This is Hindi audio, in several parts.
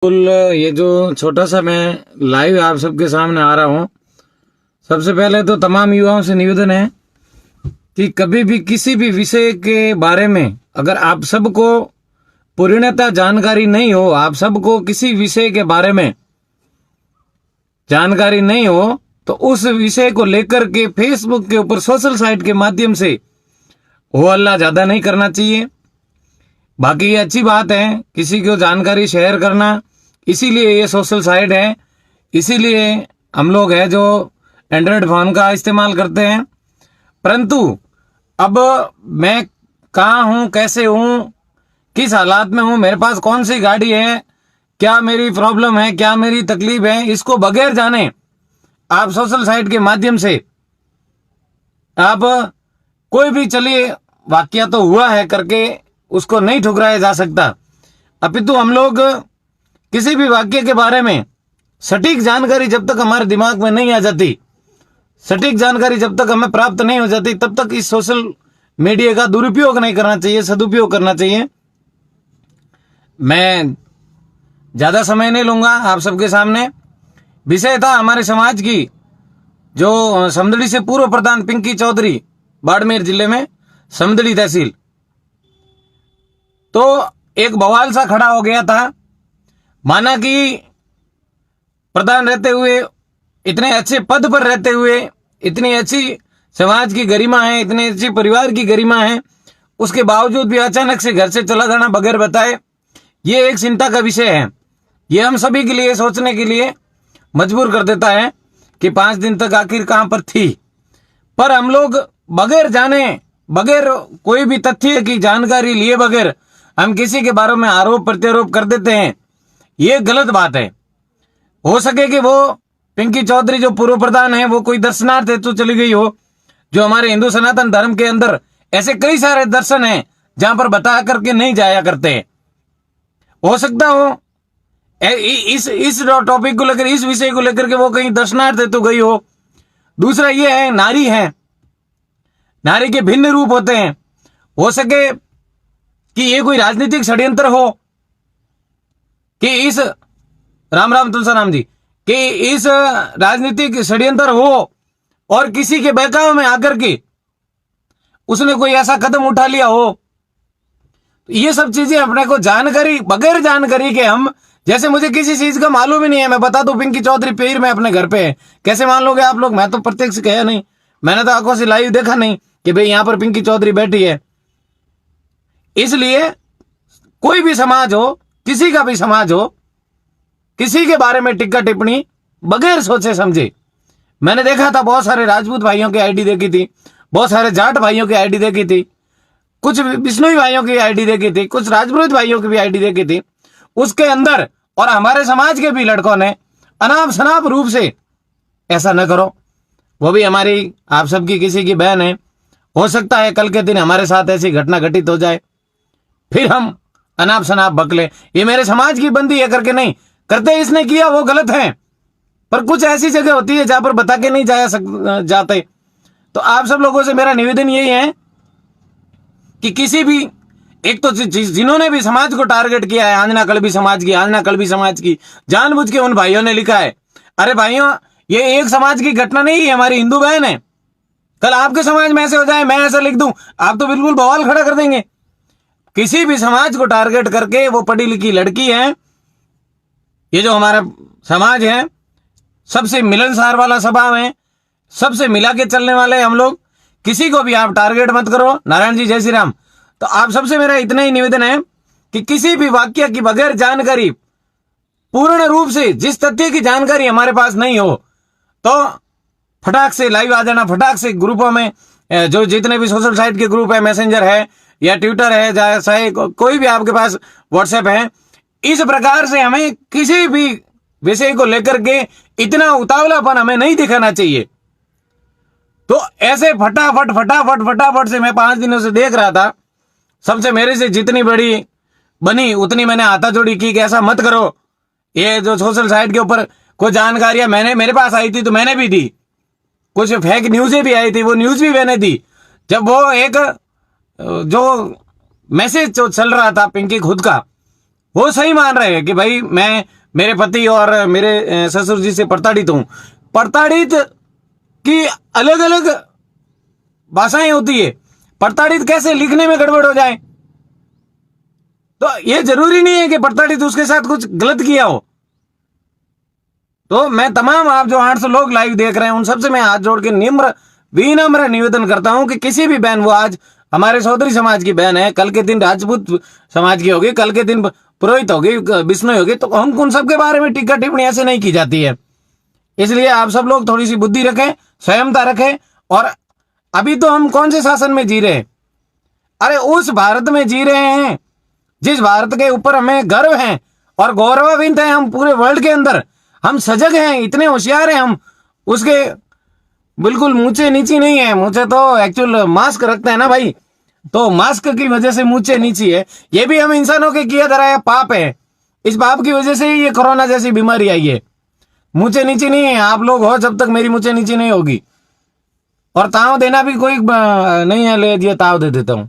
बिल्कुल। ये जो छोटा सा मैं लाइव आप सबके सामने आ रहा हूँ, सबसे पहले तो तमाम युवाओं से निवेदन है कि कभी भी किसी भी विषय के बारे में अगर आप सबको पूर्णतः जानकारी नहीं हो, आप सबको किसी विषय के बारे में जानकारी नहीं हो, तो उस विषय को लेकर के फेसबुक के ऊपर सोशल साइट के माध्यम से हो हल्ला ज्यादा नहीं करना चाहिए। बाकी ये अच्छी बात है किसी को जानकारी शेयर करना, इसीलिए ये सोशल साइट है, इसीलिए हम लोग हैं जो एंड्रॉयड फोन का इस्तेमाल करते हैं। परंतु अब मैं कहाँ हूँ, कैसे हूँ, किस हालात में हूँ, मेरे पास कौन सी गाड़ी है, क्या मेरी प्रॉब्लम है, क्या मेरी तकलीफ है, इसको बगैर जाने आप सोशल साइट के माध्यम से आप कोई भी चलिए वाकया तो हुआ है करके उसको नहीं ठुकराया जा सकता। अपितु हम लोग किसी भी वाक्य के बारे में सटीक जानकारी जब तक हमारे दिमाग में नहीं आ जाती, सटीक जानकारी जब तक हमें प्राप्त नहीं हो जाती, तब तक इस सोशल मीडिया का दुरुपयोग नहीं करना चाहिए, सदुपयोग करना चाहिए। मैं ज्यादा समय नहीं लूंगा आप सबके सामने। विषय था हमारे समाज की जो समदड़ी से पूर्व प्रधान पिंकी चौधरी, बाड़मेर जिले में समदड़ी तहसील, तो एक बवाल सा खड़ा हो गया था। माना कि प्रधान रहते हुए, इतने अच्छे पद पर रहते हुए, इतनी अच्छी समाज की गरिमा है, इतने अच्छी परिवार की गरिमा है, उसके बावजूद भी अचानक से घर से चला जाना बगैर बताए, ये एक चिंता का विषय है। ये हम सभी के लिए सोचने के लिए मजबूर कर देता है कि 5 दिन तक आखिर कहां पर थी। पर हम लोग बगैर जाने, बगैर कोई भी तथ्य की जानकारी लिए बगैर हम किसी के बारे में आरोप प्रत्यारोप कर देते हैं, ये गलत बात है। हो सके कि वो पिंकी चौधरी जो पूर्व प्रधान है वो कोई दर्शनार्थ हेतु चली गई हो। जो हमारे हिंदू सनातन धर्म के अंदर ऐसे कई सारे दर्शन हैं जहां पर बता करके नहीं जाया करते। हो सकता हो इस टॉपिक को लेकर, इस विषय को लेकर के वो कहीं दर्शनार्थ हेतु गई हो। दूसरा ये है, नारी है, नारी के भिन्न रूप होते हैं। हो सके कि ये कोई राजनीतिक षड्यंत्र हो कि इस राम राम तुलसाराम जी कि इस राजनीतिक षड्यंत्र हो और किसी के बहकावे में आकर के उसने कोई ऐसा कदम उठा लिया हो। ये सब चीजें अपने को जानकारी, बगैर जानकारी के हम, जैसे मुझे किसी चीज का मालूम ही नहीं है, मैं बता दूं पिंकी चौधरी पेड़ में अपने घर पे है, कैसे मान लोगे आप लोग? मैं तो प्रत्यक्ष गया नहीं, मैंने तो आंखों से लाइव देखा नहीं कि भाई यहां पर पिंकी चौधरी बैठी है। इसलिए कोई भी समाज हो, किसी का भी समाज हो, किसी के बारे में टिक्का टिप्पणी बगैर सोचे समझे। मैंने देखा था बहुत सारे राजपूत भाइयों की आईडी देखी थी, बहुत सारे जाट भाइयों की आईडी देखी थी, कुछ बिश्नोई भाइयों की आईडी देखी थी, कुछ राजपुरोहित भाइयों की भी आईडी देखी थी। उसके अंदर और हमारे समाज के भी लड़कों ने अनाप शनाप रूप से, ऐसा न करो, वो भी हमारी आप सबकी किसी की बहन है, हो सकता है कल के दिन हमारे साथ ऐसी घटना घटित हो जाए, फिर हम अनाप शनाप बकले ये मेरे समाज की बंदी है करके नहीं करते। इसने किया वो गलत है, पर कुछ ऐसी जगह होती है जहां पर बता के नहीं जाते। तो आप सब लोगों से मेरा निवेदन यही है कि किसी भी, एक तो जिन्होंने भी समाज को टारगेट किया है, आंजना कल्बी समाज की, आंजना कल्बी समाज की, जानबूझ के उन भाइयों ने लिखा है, अरे भाइयों ये एक समाज की घटना नहीं है, हमारी हिंदू बहन है, कल आपके समाज में ऐसे हो जाए, मैं ऐसा लिख दूं, आप तो बिल्कुल बवाल खड़ा कर देंगे। किसी भी समाज को टारगेट करके, वो पढ़ी लिखी लड़की है, ये जो हमारा समाज है सबसे मिलनसार वाला स्वभाव है, सबसे मिला के चलने वाले हम लोग, किसी को भी आप टारगेट मत करो। नारायण जी जय श्री राम। तो आप सबसे मेरा इतना ही निवेदन है कि किसी भी वाक्य की बगैर जानकारी, पूर्ण रूप से जिस तथ्य की जानकारी हमारे पास नहीं हो, तो फटाक से लाइव आ जाना, फटाक से ग्रुपों में, जो जितने भी सोशल साइट के ग्रुप है, मैसेंजर है या ट्विटर है, चाहे कोई भी आपके पास व्हाट्सएप है, इस प्रकार से हमें किसी भी विषय को लेकर के इतना उतावलापन हमें नहीं दिखाना चाहिए। तो ऐसे फटाफट फटाफट फटाफट से मैं 5 दिनों से देख रहा था, सबसे मेरे से जितनी बड़ी बनी उतनी मैंने हाथाजोड़ी की कि ऐसा मत करो। ये जो सोशल साइट के ऊपर कोई जानकारियां मेरे पास आई थी तो मैंने भी दी, कुछ फेक न्यूज़ें भी आई थी, वो न्यूज़ भी मैंने दी। जब वो एक जो मैसेज जो चल रहा था पिंकी खुद का, वो सही मान रहे हैं कि भाई मैं मेरे पति और मेरे ससुर जी से प्रताड़ित हूं। प्रताड़ित की अलग अलग भाषाएं होती है। प्रताड़ित कैसे लिखने में गड़बड़ हो जाए, तो ये जरूरी नहीं है कि प्रताड़ित उसके साथ कुछ गलत किया हो। तो मैं तमाम आप जो 800 लोग लाइव देख रहे हैं उन सबसे मैं हाथ जोड़ के विनम्र निवेदन करता हूं कि किसी भी बहन, वो आज हमारे सौदरी समाज की बहन है, कल के दिन राजपूत समाज की होगी, कल के दिन पुरोहित होगी, बिश्नोई होगी, तो हम उन सबके बारे में टीका टिप्पणी ऐसे नहीं की जाती है। इसलिए आप सब लोग थोड़ी सी बुद्धि रखें, संयमता रखें। और अभी तो हम कौन से शासन में जी रहे हैं? अरे उस भारत में जी रहे हैं जिस भारत के ऊपर हमें गर्व है और गौरवान्वित है। हम पूरे वर्ल्ड के अंदर हम सजग हैं, इतने होशियार हैं हम। उसके बिल्कुल मूछे नीची नहीं है, मूछे तो एक्चुअल मास्क रखते हैं ना भाई, तो मास्क की वजह से मूछे नीची है। ये भी हम इंसानों के किया धरा है, पाप है। इस पाप की वजह से ही ये कोरोना जैसी बीमारी आई है। मूछे नीची नहीं है, आप लोग हो जब तक मेरी मूछे नीची नहीं होगी। और ताव देना भी कोई नहीं है, ले दिया ताव दे देता हूं,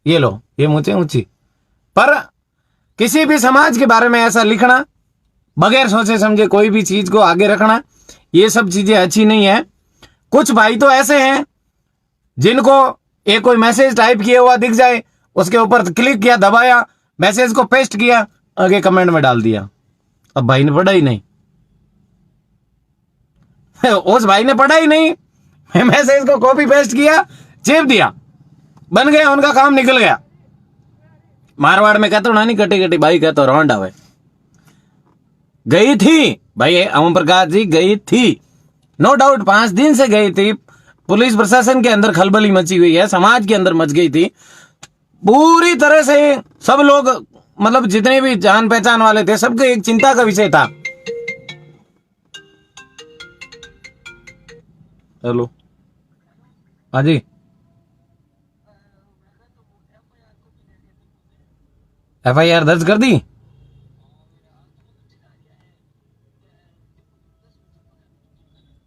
ये लो, ये मूछे ऊंची। पर किसी भी समाज के बारे में ऐसा लिखना, बगैर सोचे समझे कोई भी चीज को आगे रखना, ये सब चीजें अच्छी नहीं है। कुछ भाई तो ऐसे हैं जिनको एक कोई मैसेज टाइप किया हुआ दिख जाए, उसके ऊपर क्लिक किया, दबाया, मैसेज को पेस्ट किया, आगे कमेंट में डाल दिया। अब भाई ने पढ़ा ही नहीं उस भाई ने पढ़ा ही नहीं, मैसेज को कॉपी पेस्ट किया, चिप दिया, बन गया, उनका काम निकल गया। मारवाड़ में कहते हो ना, नहीं कटी कटी भाई कहते रौंड आवे। गई थी भाई ओम प्रकाश जी, गई थी, नो डाउट, 5 दिन से गई थी। पुलिस प्रशासन के अंदर खलबली मची हुई है, समाज के अंदर मच गई थी पूरी तरह से। सब लोग, मतलब जितने भी जान पहचान वाले थे, सबके एक चिंता का विषय था। हेलो, हाँ जी, FIR दर्ज कर दी?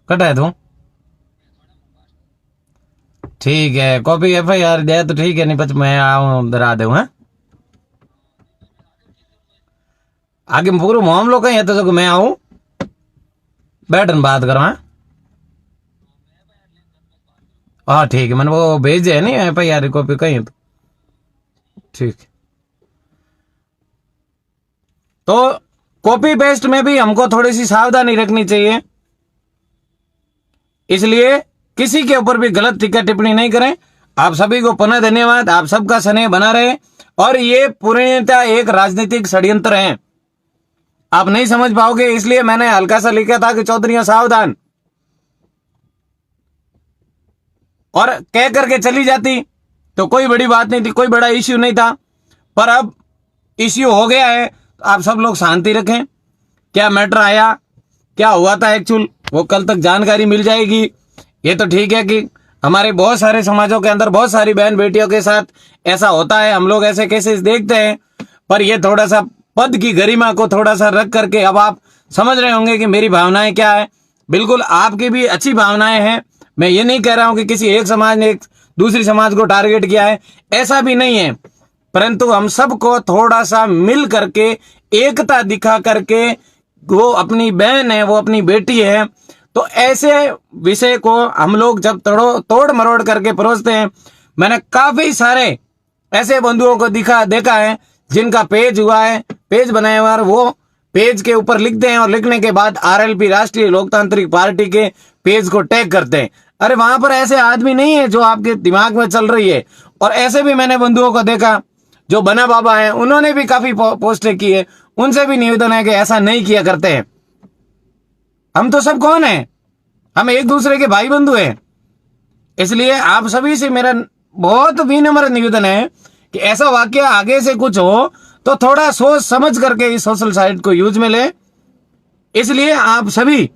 कटा है तू? ठीक है, कॉपी FIR दे तो ठीक है, नहीं पच मैं आऊं डरा दे। आगे पूरा मामलो कहीं है तो मैं आऊं, बैठन बात करो। हाँ ठीक है, मैंने वो भेजे है नहीं FIR कॉपी कहीं तो ठीक। तो कॉपी पेस्ट में भी हमको थोड़ी सी सावधानी रखनी चाहिए। इसलिए किसी के ऊपर भी गलत टीका टिप्पणी नहीं करें। आप सभी को पुनः धन्यवाद, आप सबका स्नेह बना रहे। और ये पूर्णतः एक राजनीतिक षड्यंत्र है, आप नहीं समझ पाओगे, इसलिए मैंने हल्का सा लिखा था कि चौधरीया सावधान, और कह करके चली जाती तो कोई बड़ी बात नहीं थी, कोई बड़ा इश्यू नहीं था। पर अब इश्यू हो गया है, तो आप सब लोग शांति रखें। क्या मैटर आया, क्या हुआ था एक्चुअल, वो कल तक जानकारी मिल जाएगी। ये तो ठीक है कि हमारे बहुत सारे समाजों के अंदर बहुत सारी बहन बेटियों के साथ ऐसा होता है, हम लोग ऐसे केसेस देखते हैं। पर ये थोड़ा सा पद की गरिमा को थोड़ा सा रख करके, अब आप समझ रहे होंगे कि मेरी भावनाएं क्या है। बिल्कुल आपकी भी अच्छी भावनाएं हैं, मैं ये नहीं कह रहा हूं कि किसी एक समाज ने एक दूसरी समाज को टारगेट किया है, ऐसा भी नहीं है। परंतु हम सबको थोड़ा सा मिल करके, एकता दिखा करके, वो अपनी बहन है, वो अपनी बेटी है, तो ऐसे विषय को हम लोग जब तोड़ मरोड़ करके परोसते हैं। मैंने काफी सारे ऐसे बंधुओं को देखा है जिनका पेज हुआ है, पेज बनाया हुआ है, वो पेज के ऊपर लिखते हैं और लिखने के बाद RLP राष्ट्रीय लोकतांत्रिक पार्टी के पेज को टैग करते हैं। अरे वहां पर ऐसे आदमी नहीं है जो आपके दिमाग में चल रही है। और ऐसे भी मैंने बंधुओं को देखा जो बना बाबा है, उन्होंने भी काफी पोस्टें की है, उनसे भी निवेदन है कि ऐसा नहीं किया करते हैं। हम तो सब कौन है, हम एक दूसरे के भाई बंधु हैं। इसलिए आप सभी से मेरा बहुत विनम्र निवेदन है कि ऐसा वाक्य आगे से कुछ हो तो थोड़ा सोच समझ करके इस सोशल साइट को यूज में ले। इसलिए आप सभी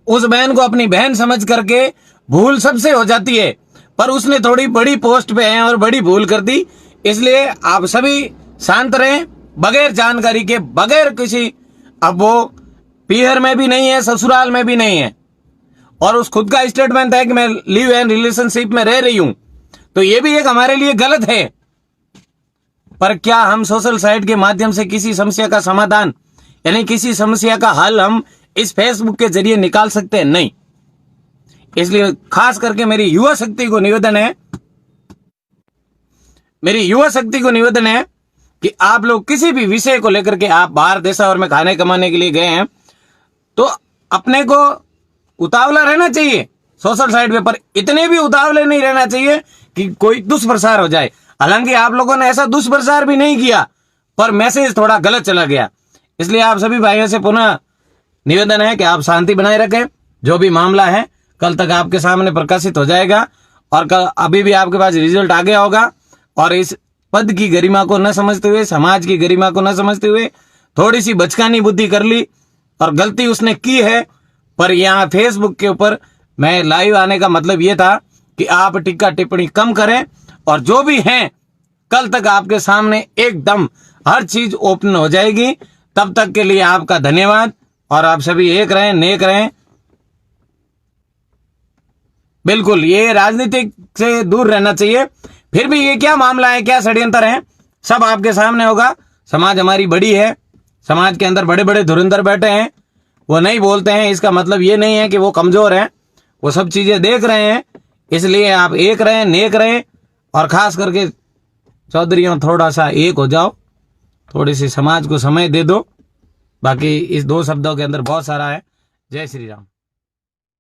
उस बहन को अपनी बहन समझ करके, भूल सबसे हो जाती है, पर उसने थोड़ी बड़ी पोस्ट पे है और बड़ी भूल कर दी। इसलिए आप सभी शांत रहें, बगैर जानकारी के, बगैर किसी, अब वो पीहर में भी नहीं है, ससुराल में भी नहीं है, और उस खुद का स्टेटमेंट है कि मैं लिव एंड रिलेशनशिप में रह रही हूं, तो ये भी एक हमारे लिए गलत है। पर क्या हम सोशल साइट के माध्यम से किसी समस्या का समाधान यानी किसी समस्या का हल हम इस फेसबुक के जरिए निकाल सकते हैं? नहीं। इसलिए खास करके मेरी युवा शक्ति को निवेदन है कि आप लोग किसी भी विषय को लेकर के आप बाहर देशावर में खाने कमाने के लिए गए हैं तो अपने को उतावला रहना चाहिए सोशल साइट पे, पर इतने भी उतावले नहीं रहना चाहिए कि कोई दुष्प्रचार हो जाए। हालांकि आप लोगों ने ऐसा दुष्प्रचार भी नहीं किया, पर मैसेज थोड़ा गलत चला गया। इसलिए आप सभी भाइयों से पुनः निवेदन है कि आप शांति बनाए रखें। जो भी मामला है कल तक आपके सामने प्रकाशित हो जाएगा और कल अभी भी आपके पास रिजल्ट आ गया होगा। और इस पद की गरिमा को न समझते हुए, समाज की गरिमा को न समझते हुए थोड़ी सी बचकानी बुद्धि कर ली और गलती उसने की है। पर यहाँ फेसबुक के ऊपर मैं लाइव आने का मतलब ये था कि आप टिक्का टिप्पणी कम करें और जो भी हैं कल तक आपके सामने एकदम हर चीज ओपन हो जाएगी। तब तक के लिए आपका धन्यवाद और आप सभी एक रहें, नेक रहें। बिल्कुल ये राजनीतिक से दूर रहना चाहिए। फिर भी ये क्या मामला है, क्या षड्यंत्र है, सब आपके सामने होगा। समाज हमारी बड़ी है, समाज के अंदर बड़े बड़े धुरंधर बैठे हैं, वो नहीं बोलते हैं इसका मतलब ये नहीं है कि वो कमजोर हैं, वो सब चीजें देख रहे हैं। इसलिए आप एक रहें, नेक रहें और खास करके चौधरीयों थोड़ा सा एक हो जाओ, थोड़ी सी समाज को समय दे दो। बाकी इस 2 शब्दों के अंदर बहुत सारा है। जय श्री राम।